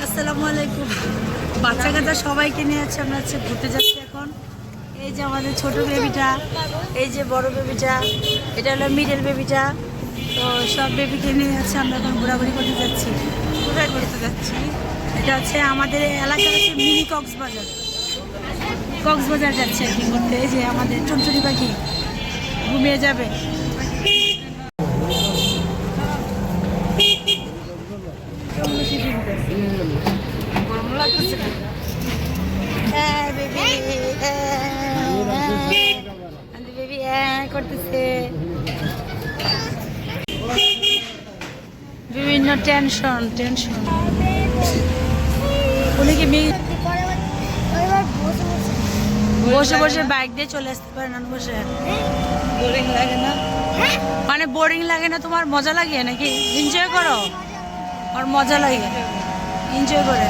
আসসালামু আলাইকুম। বাচ্চা কাচ্চা সবাইকে নিয়ে আছে, আমরা হচ্ছে ঘুরতে যাচ্ছি এখন। এই যে আমাদের ছোট বেবিটা, এই যে বড় বেবিটা, এটা হলো মিডল বেবিটা। তো সব বেবিকে নিয়ে আছে, আমরা এখন ঘোরাঘুরি করতে যাচ্ছি। কোথায় ঘুরতে যাচ্ছি? এটা হচ্ছে আমাদের এলাকার হচ্ছে মিনি কক্সবাজার। কক্সবাজার যাচ্ছে আর কি ঘুরতে। এই যে আমাদের চুনচুনি পাখি ঘুমিয়ে যাবে। করতেছে বিভিন্ন টেনশন উনি কি বসে বসে বাইক দিয়ে চলে আসতে পারে না? বসে বোরিং লাগে না? মানে বোরিং লাগে না? তোমার মজা লাগে নাকি? এনজয় করো, আর মজা লাগে, এনজয় করে।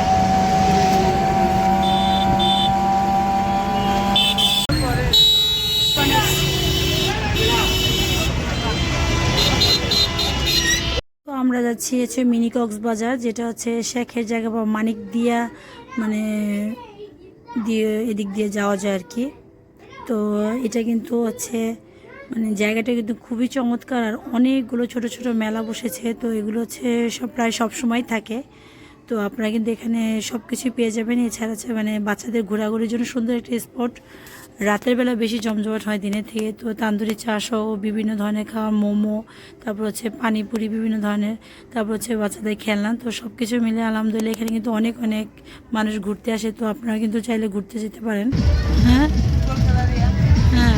তো আমরা যাচ্ছি হচ্ছে মিনি কক্সবাজার, যেটা হচ্ছে শেখের জায়গা বা মানিক দিয়া মানে দিয়ে এদিক দিয়ে যাওয়া যায় আর কি। তো এটা কিন্তু হচ্ছে মানে জায়গাটা কিন্তু খুবই চমৎকার, আর অনেকগুলো ছোট ছোট মেলা বসেছে। তো এগুলো হচ্ছে প্রায় সব সময় থাকে। তো আপনারা কিন্তু এখানে সব কিছুই পেয়ে যাবেন। এছাড়া আছে মানে বাচ্চাদের ঘোরাঘুরির জন্য সুন্দর একটা স্পট। রাতের বেলা বেশি জমজমাট হয় দিনের থেকে। তো তান্দুরি চা সহ বিভিন্ন ধরনের খাওয়া, মোমো, তারপর হচ্ছে পানিপুরি বিভিন্ন ধরনের, তারপর হচ্ছে বাচ্চাদের খেলনা। তো সব কিছু মিলে আলহামদুলিল্লাহ এখানে কিন্তু অনেক অনেক মানুষ ঘুরতে আসে। তো আপনারা কিন্তু চাইলে ঘুরতে যেতে পারেন। হ্যাঁ হ্যাঁ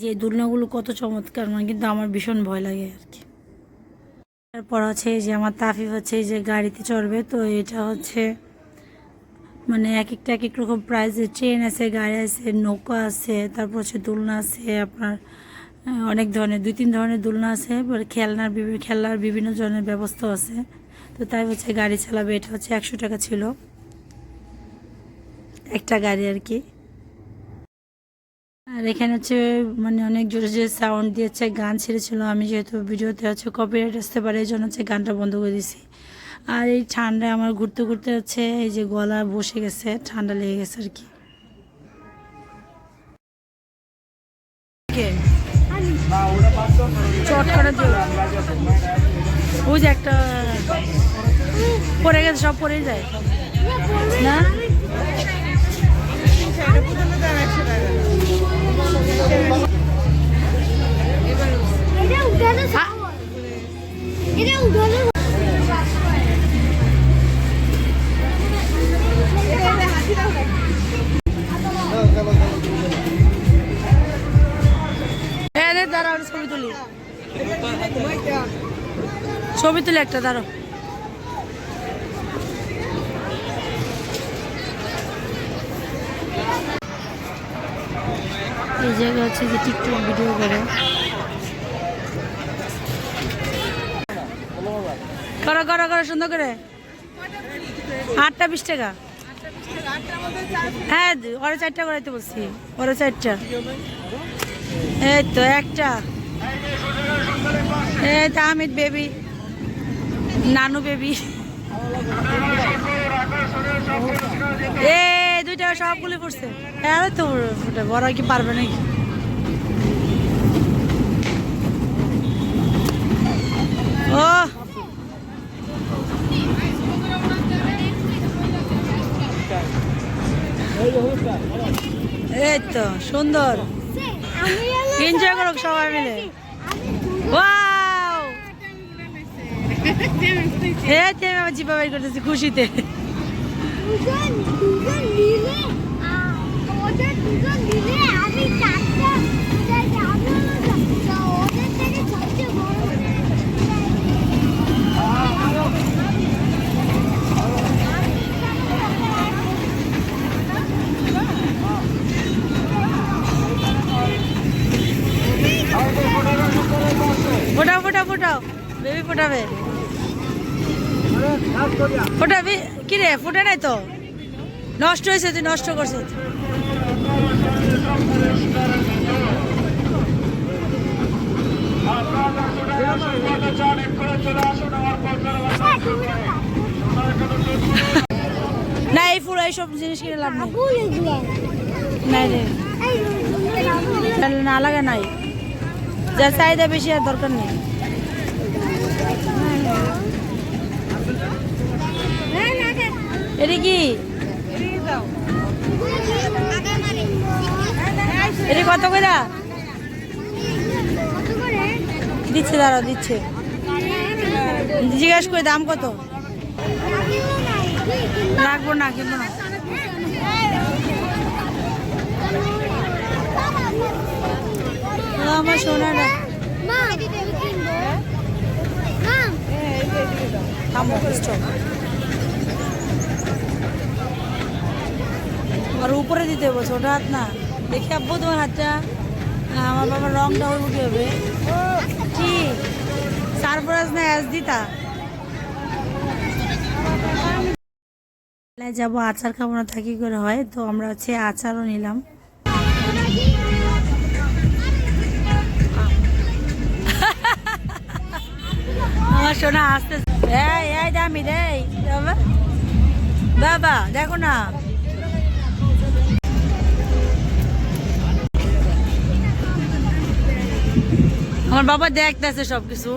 যে দোলনাগুলো কত চমৎকার, মানে কিন্তু আমার ভীষণ ভয় লাগে আর কি। তারপর হচ্ছে এই যে আমার তাফিফ হচ্ছে এই যে গাড়িতে চড়বে। তো এটা হচ্ছে মানে এক একটা এক এক রকম প্রাইজের ট্রেন আছে, গাড়ি আছে, নৌকা আছে, তারপর হচ্ছে দোলনা আছে আপনার অনেক ধরনের, 2-3 ধরনের দোলনা আছে। খেলার বিভিন্ন ধরনের ব্যবস্থা আছে। তো তাই হচ্ছে গাড়ি চালাবে। এটা হচ্ছে 100 টাকা ছিল একটা গাড়ি আর কি। আর এখানে হচ্ছে মানে অনেক জোরে জোরে সাউন্ড দিয়েছে, গান ছেড়েছিল। আমি যেহেতু ভিডিওতে হচ্ছে কপিরাইট আসতে পারে, এই জন্য হচ্ছে গানটা বন্ধ করে দিছি। আর এই ঠান্ডায় আমার ঘুরতে ঘুরতে হচ্ছে এই যে গলা বসে গেছে, ঠান্ডা লেগে গেছে আর কি। চট করে ওই যে একটা পড়ে গেছে, সব পড়ে যায় না? দাঁড়াও, ছবি তুলি একটা, দাঁড়াও। এই জায়গা হচ্ছে যে টিকটক ভিডিও করে। করো করো করো সুন্দর করে। 8টা 20 টাকা। হ্যাঁ ওরা 4টা করাইতে বলছি, ওরা 4টা। এই তো একটা, এই তো আমিত বেবি, নানু বেবি, এই 2টা সবগুলি পড়ছে। হ্যাঁ তো বড় কি পারবে নাকি? ও এই তো সুন্দর, এনজয় করো সবাই মিলে। ওয়াও, এই যে আমি জিপা বাই করতেছি খুশিতে। ফোটাও ফোটাও ফোটাও, বেবি ফোটাবে, ফোটাবি কি রে? ফুটে নাই তো। নষ্ট হয়েছে, তুই নষ্ট করছিস। না এই ফুল এইসব জিনিস কিনে লাভ নেই। নাই রে, না লাগে নাই, যার চাহিদা বেশি আর দরকার নেই। এটা কি, এটা কত করে দিচ্ছে? দাঁড়াও দিচ্ছে, জিজ্ঞাসা করে দাম কত। রাখবো না, কিনবো না। আমার সোনাটা আর উপরে দিতে হবে, ছোট হাত না। দেখে আব্বু তোমার হাতটা, আমার বাবার রংটা হইব কি হবে? কি সারপ্রাইজ না অ্যাজ দিতা? যাবো আচার খাবো না, থাকি করে হয় তো আমরা হচ্ছে আচারও নিলাম। আমার সোনা আসতে এই দামি রে বাবা, দেখো না আমার বাবা দেখতেছে সবকিছু,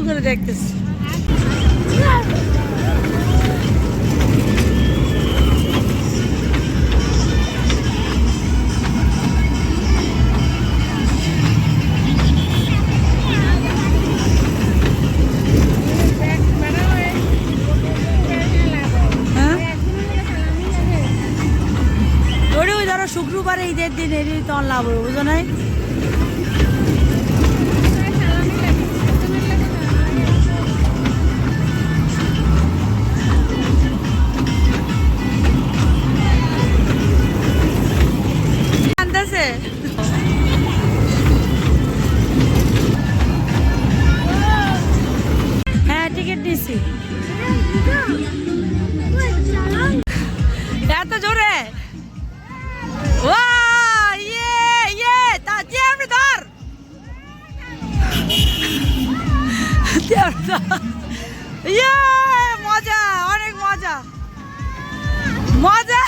করে দেখতেছে। শুক্রবারে ঈদের দিন এরই তখন লাভ হবে, বুঝো নাই? আনতেছে হ্যাঁ, টিকিট দিছি। এত জোরে মজা, অনেক মজা মজা।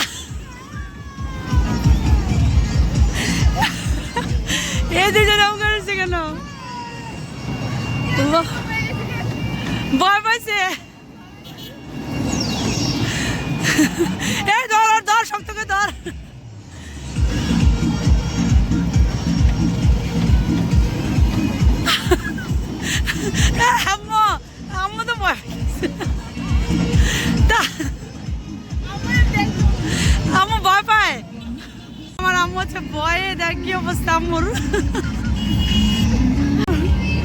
এই দুজন করেছে কেন? ভয় পাইছে। এই ধর ধর, শক্ত করে ধর। আম্মু আম্মু তো ভয়, আম্মু ভয় পায়। আমার আম্মু হচ্ছে ভয়ে, দেখ কি অবস্থা আম্মুর।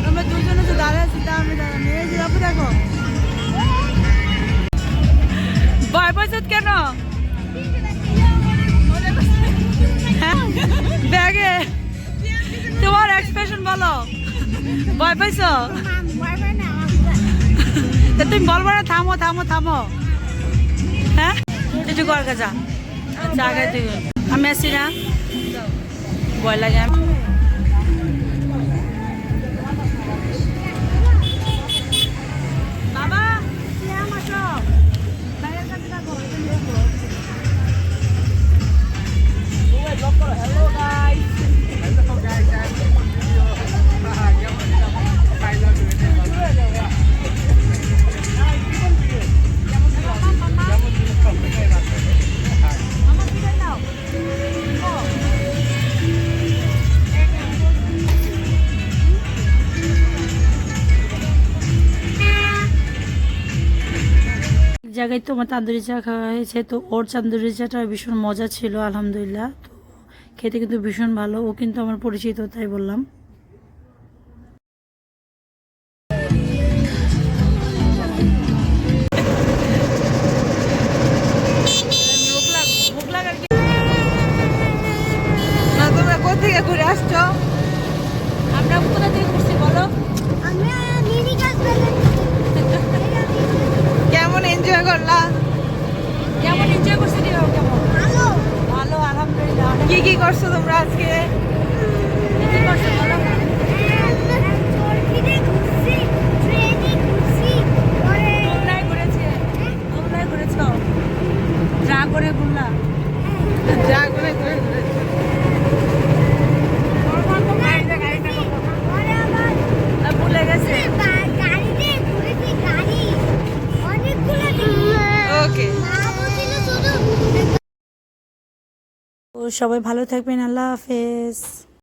আমরা দুজনে তো দাঁড়িয়ে আছি, আমি দাঁড়ানো, এই যে আপু দেখো ভয় পাইছ কেন? ব্যাগে তোমার এক্সপ্রেশন বলো, ভয় পাইছ? তুমি বলবো না থামো থামো থামো, হ্যাঁ একটু ঘর যা। আচ্ছা আগে তুই, আমি আসি না, ভয় লাগে। বাবা হ্যালো গাইস, জায়গায় তো আমার তান্দুরি চা খাওয়া হয়েছে, তো ওর তান্দুরি চাটা ভীষণ মজা ছিল আলহামদুলিল্লাহ। তো খেতে কিন্তু ভীষণ ভালো, ও কিন্তু আমার পরিচিত, তাই বললাম। তোমরা কোথা থেকে ঘুরে আসছো? আমরা কোথা থেকে ঘুরছি বলো? কেমন এনজয় করলা? করছো তোমরা আজকে? কি করছো বলো? তোমরাই ঘুরেছে, তোমরাই ঘুরেছো, যা করে ঘুরলা। যা করে ঘুরে ঘুরেছে। ভুলে গেছে। ওকে। তো সবাই ভালো থাকবেন, আল্লাহ হাফেজ।